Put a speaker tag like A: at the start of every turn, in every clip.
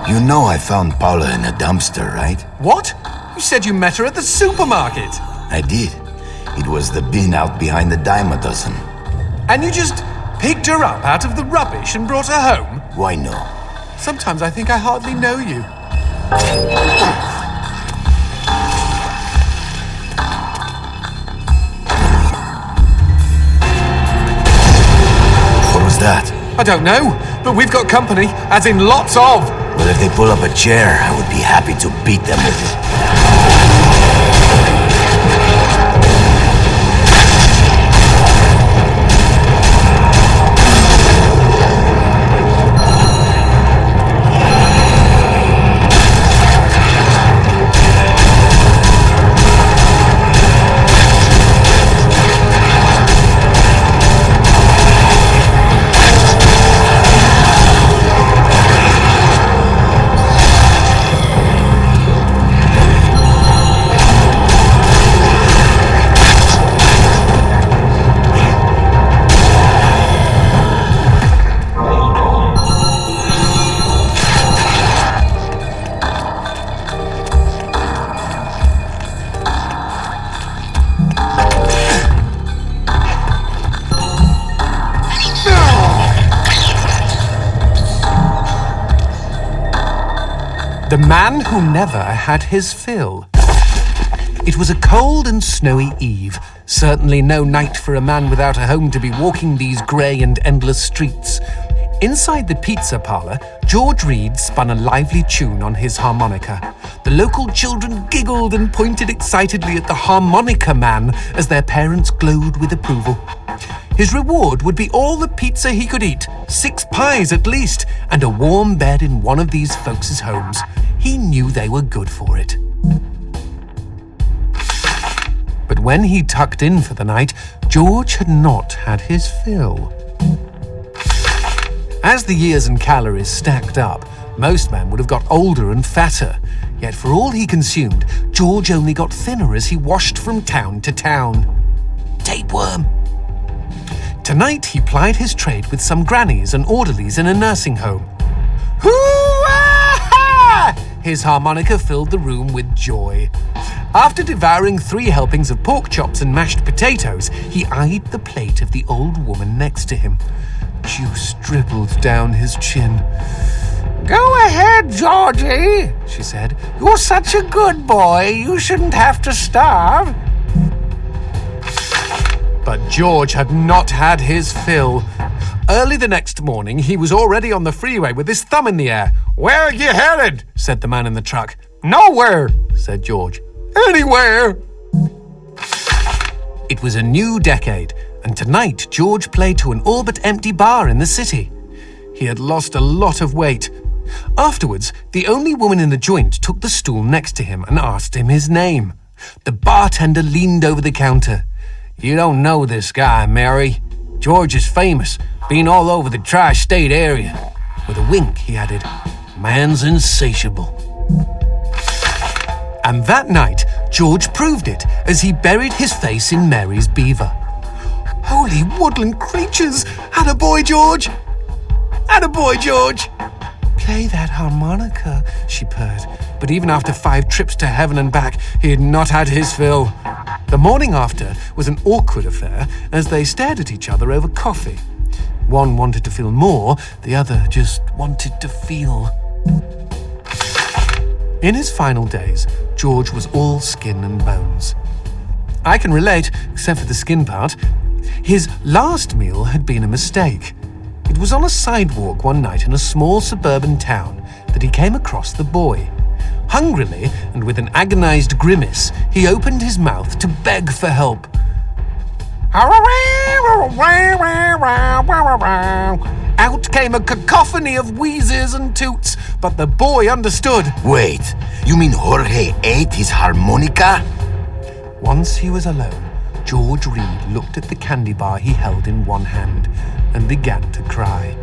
A: You know I found Paula in a dumpster, right?
B: What? You said you met her at the supermarket.
A: I did. It was the bin out behind the dime a dozen.
B: And you just picked her up out of the rubbish and brought her home?
A: Why no?
B: Sometimes I think I hardly know you.
A: What was that?
B: I don't know, but we've got company, as in lots of.
A: Well, if they pull up a chair, I would be happy to beat them with it.
B: The man who never had his fill. It was a cold and snowy eve, certainly no night for a man without a home to be walking these grey and endless streets. Inside the pizza parlour, George Reed spun a lively tune on his harmonica. The local children giggled and pointed excitedly at the harmonica man as their parents glowed with approval. His reward would be all the pizza he could eat, 6 pies at least, and a warm bed in one of these folks' homes. He knew they were good for it. But when he tucked in for the night, George had not had his fill. As the years and calories stacked up, most men would have got older and fatter. Yet for all he consumed, George only got thinner as he washed from town to town. Tapeworm. Tonight he plied his trade with some grannies and orderlies in a nursing home. Hoo-ah! His harmonica filled the room with joy. After devouring 3 helpings of pork chops and mashed potatoes, he eyed the plate of the old woman next to him. Juice dribbled down his chin. "Go ahead, Georgie," she said. "You're such a good boy, you shouldn't have to starve." But George had not had his fill. Early the next morning, he was already on the freeway with his thumb in the air. "Where are you headed?" said the man in the truck. "Nowhere," said George. "Anywhere." It was a new decade, and tonight George played to an all but empty bar in the city. He had lost a lot of weight. Afterwards, the only woman in the joint took the stool next to him and asked him his name. The bartender leaned over the counter. "You don't know this guy, Mary. George is famous, been all over the tri-state area." With a wink, he added, "Man's insatiable." And that night, George proved it as he buried his face in Mary's beaver. "Holy woodland creatures! Attaboy, George! Attaboy, George!" "Play that harmonica," she purred. But even after 5 trips to heaven and back, he had not had his fill. The morning after was an awkward affair as they stared at each other over coffee. One wanted to feel more, the other just wanted to feel. In his final days, George was all skin and bones. I can relate, except for the skin part. His last meal had been a mistake. It was on a sidewalk one night in a small suburban town that he came across the boy. Hungrily, and with an agonized grimace, he opened his mouth to beg for help. Out came a cacophony of wheezes and toots, but the boy understood.
A: Wait, you mean Jorge ate his harmonica?
B: Once he was alone, George Reed looked at the candy bar he held in one hand and began to cry.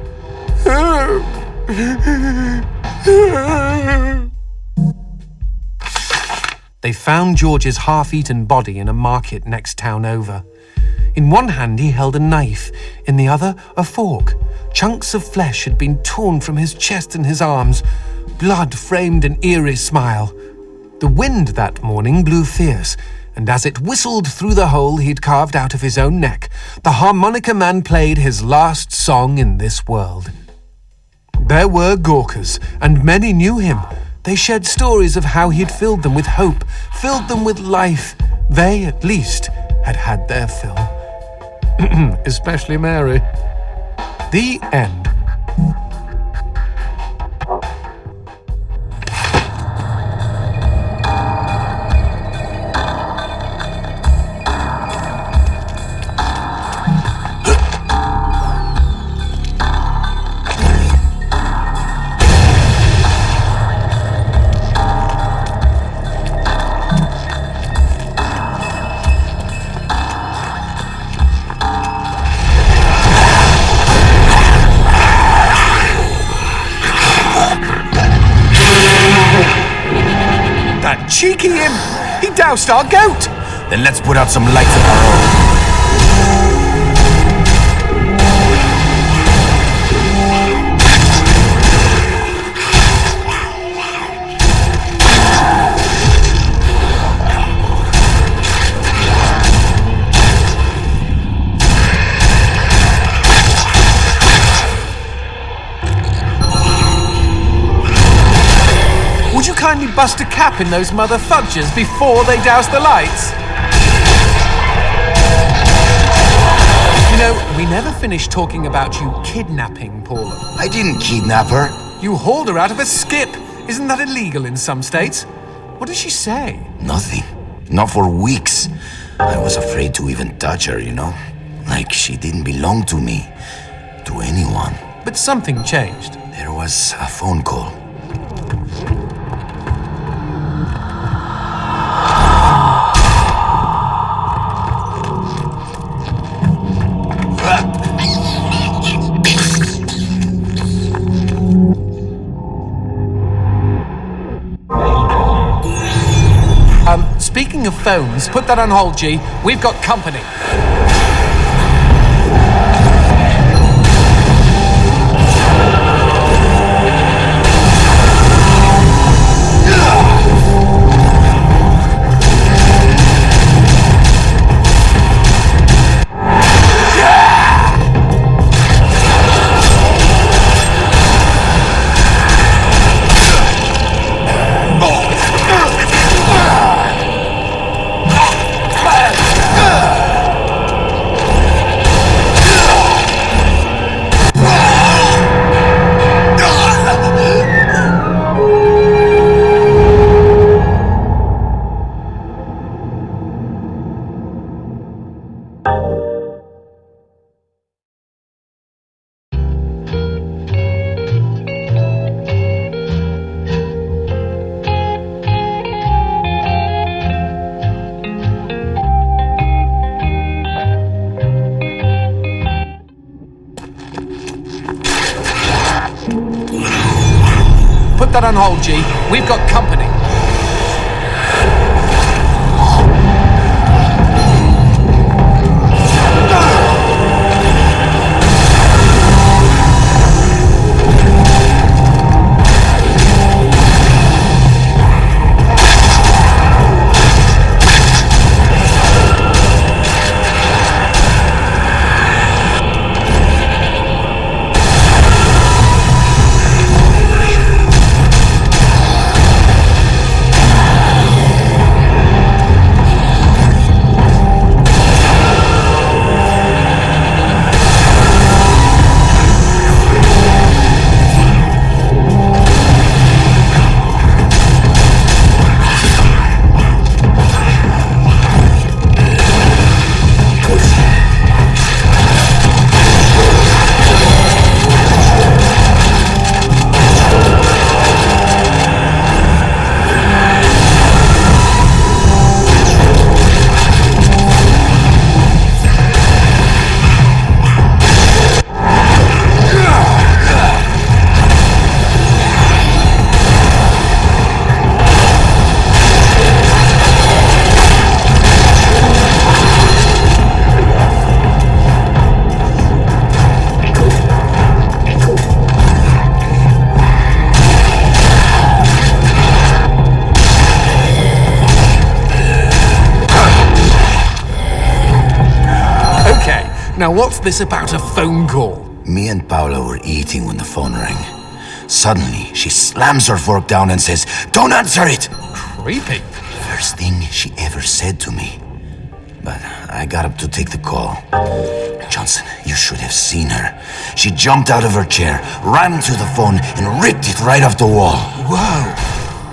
B: They found George's half-eaten body in a market next town over. In one hand he held a knife, in the other a fork. Chunks of flesh had been torn from his chest and his arms. Blood framed an eerie smile. The wind that morning blew fierce, and as it whistled through the hole he'd carved out of his own neck, the harmonica man played his last song in this world. There were Gawkers, and many knew him. They shared stories of how he'd filled them with hope, filled them with life. They, at least, had had their fill. Especially Mary. The end. Cheeky him! He doused our goat!
A: Then let's put out some lights of our own.
B: Would you kindly bust a cap in those mother fudgers before they douse the lights? You know, we never finished talking about you kidnapping Paula.
A: I didn't kidnap her.
B: You hauled her out of a skip. Isn't that illegal in some states? What did she say?
A: Nothing. Not for weeks. I was afraid to even touch her, you know? Like she didn't belong to me. To anyone.
B: But something changed.
A: There was a phone call.
B: Speaking of phones, put that on hold, G. We've got company. Put that on hold, G. We've got company. what's this about a phone call?
A: Me and Paula were eating when the phone rang. Suddenly, she slams her fork down and says, "Don't answer it!"
B: Creepy.
A: First thing she ever said to me. But I got up to take the call. Johnson, you should have seen her. She jumped out of her chair, ran to the phone, and ripped it right off the wall.
B: Whoa.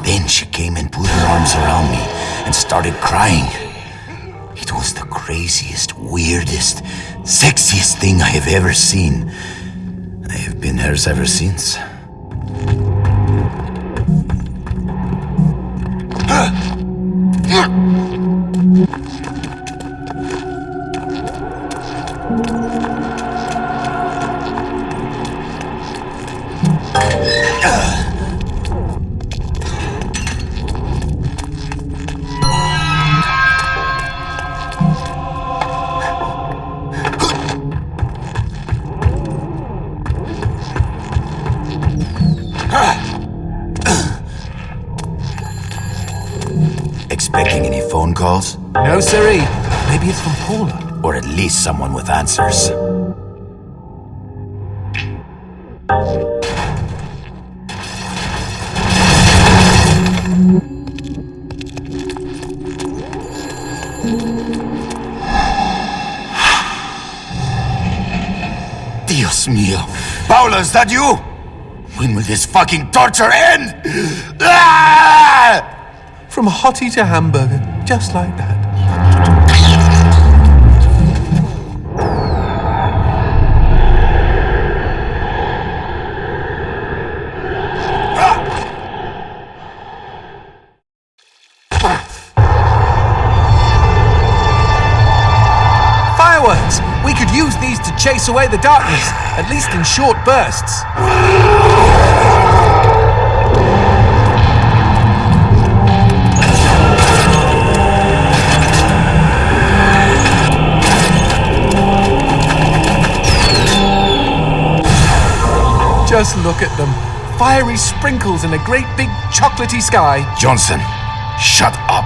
A: Then she came and put her arms around me and started crying. It was the craziest, weirdest, sexiest thing I have ever seen. I have been hers ever since. Expecting any phone calls?
B: No, siree. Maybe it's from Paula.
A: Or at least someone with answers. Dios mío. Paula, is that you? When will this fucking torture end? Ah!
B: From hottie to hamburger, just like that. Fireworks! We could use these to chase away the darkness, at least in short bursts. Just look at them. Fiery sprinkles in a great big chocolatey sky.
A: Johnson, shut up.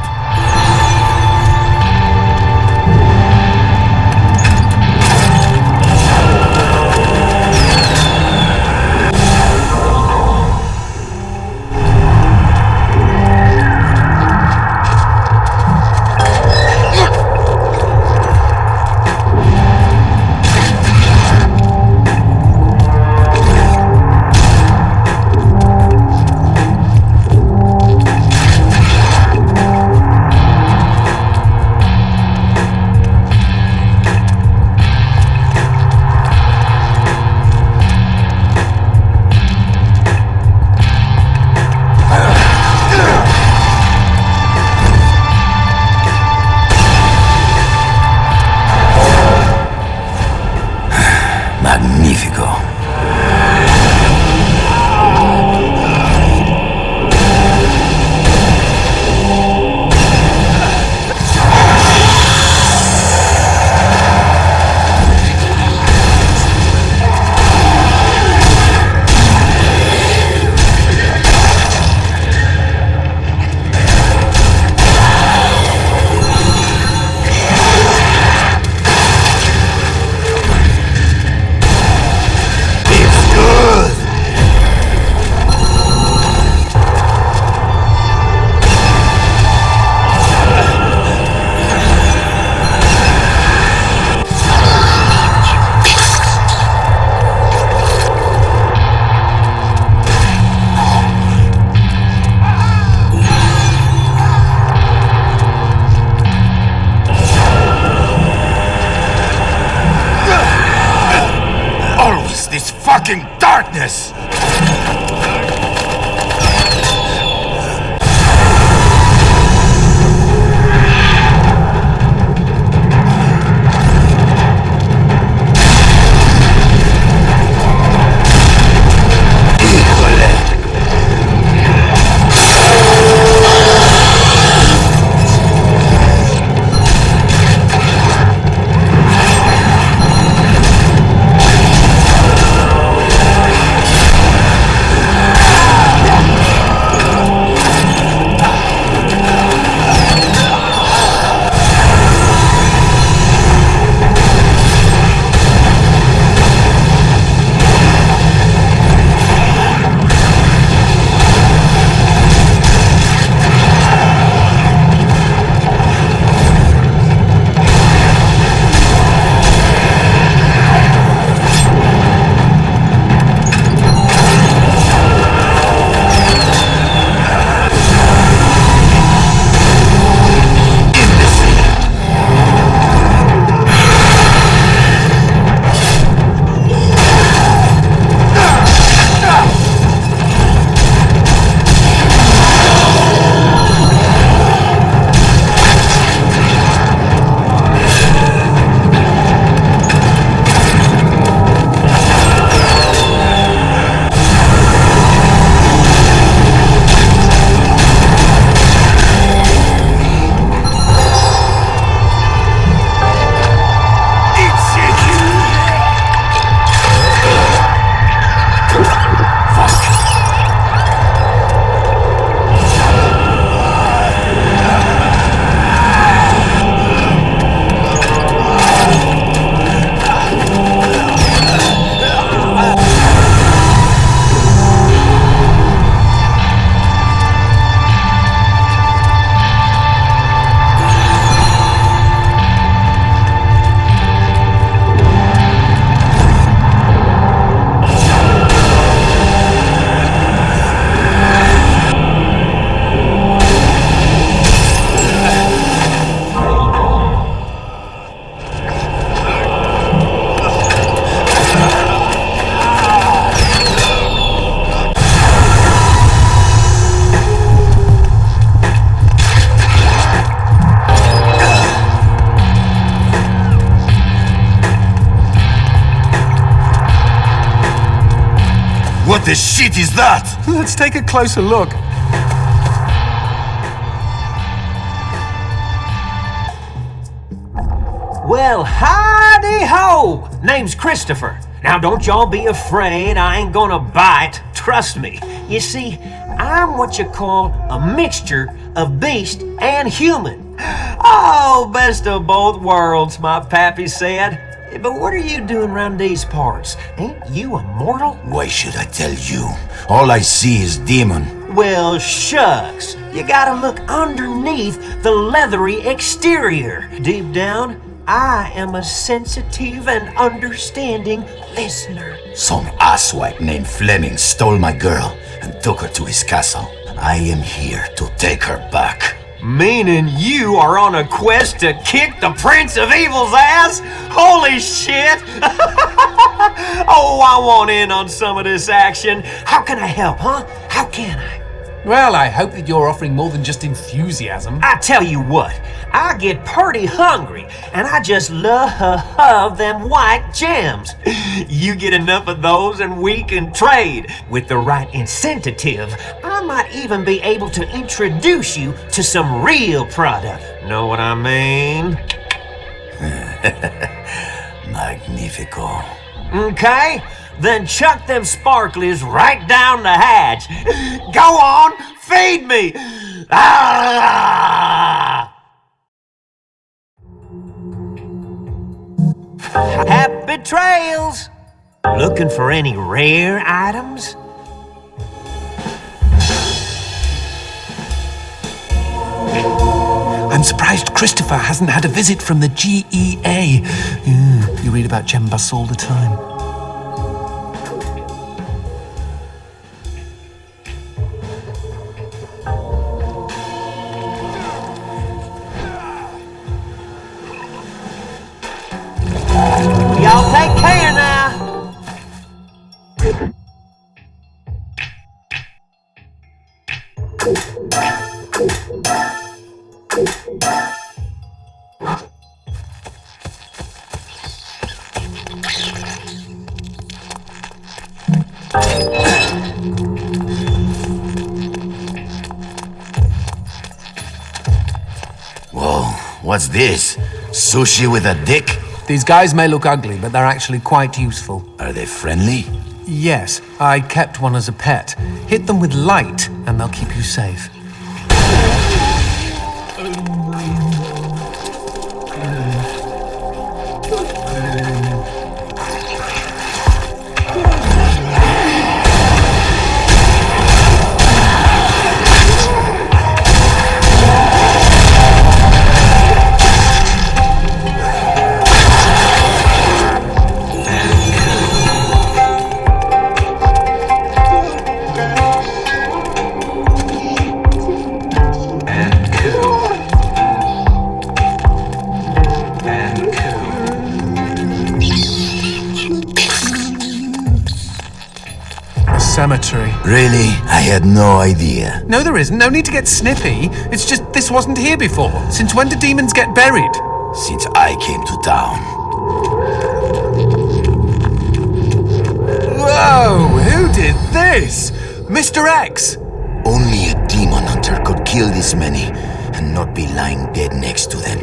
A: What the shit is that?
B: Let's take a closer look.
C: Well, howdy-ho! Name's Christopher. Now, don't y'all be afraid, I ain't gonna bite. Trust me. You see, I'm what you call a mixture of beast and human. Oh, best of both worlds, my pappy said. But what are you doing around these parts? Ain't you a mortal?
A: Why should I tell you? All I see is demon.
C: Well, shucks. You gotta look underneath the leathery exterior. Deep down, I am a sensitive and understanding listener.
A: Some asswipe named Fleming stole my girl and took her to his castle. I am here to take her back.
C: Meaning you are on a quest to kick the Prince of Evil's ass? Holy shit! Oh, I want in on some of this action. How can I help, huh? How can I?
B: Well, I hope that you're offering more than just enthusiasm.
C: I tell you what, I get pretty hungry, and I just love them white gems. You get enough of those and we can trade. With the right incentive, I might even be able to introduce you to some real product. Know what I mean?
A: Magnifico.
C: Okay? Then chuck them sparklies right down the hatch. Go on, feed me! Ah! Happy trails! Looking for any rare items?
B: I'm surprised Christopher hasn't had a visit from the GEA. You read about gem busts all the time.
C: Y'all take care now.
A: Whoa, what's this? Sushi with a dick?
B: These guys may look ugly, but they're actually quite useful.
A: Are they friendly?
B: Yes, I kept one as a pet. Hit them with light, and they'll keep you safe. Cemetery.
A: Really? I had no idea.
B: No, there isn't. No need to get snippy. It's just this wasn't here before. Since when do demons get buried?
A: Since I came to town.
B: Whoa! Who did this? Mr. X!
A: Only a demon hunter could kill this many and not be lying dead next to them.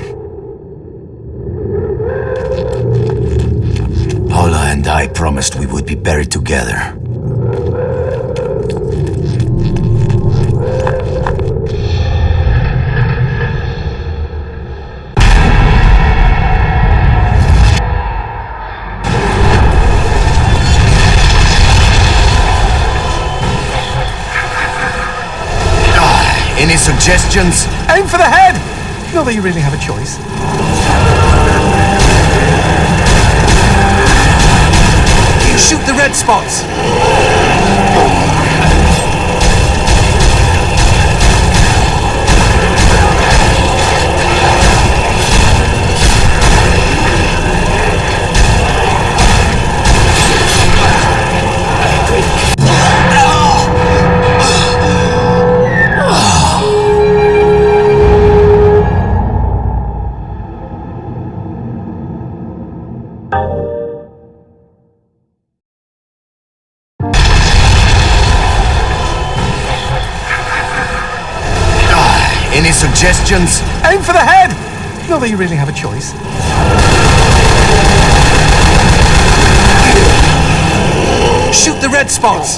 A: Paula and I promised we would be buried together. Any suggestions?
B: Aim for the head! Not that you really have a choice. Shoot the red spots!
A: suggestions?
B: Aim for the head! Not that you really have a choice. Shoot the red spots!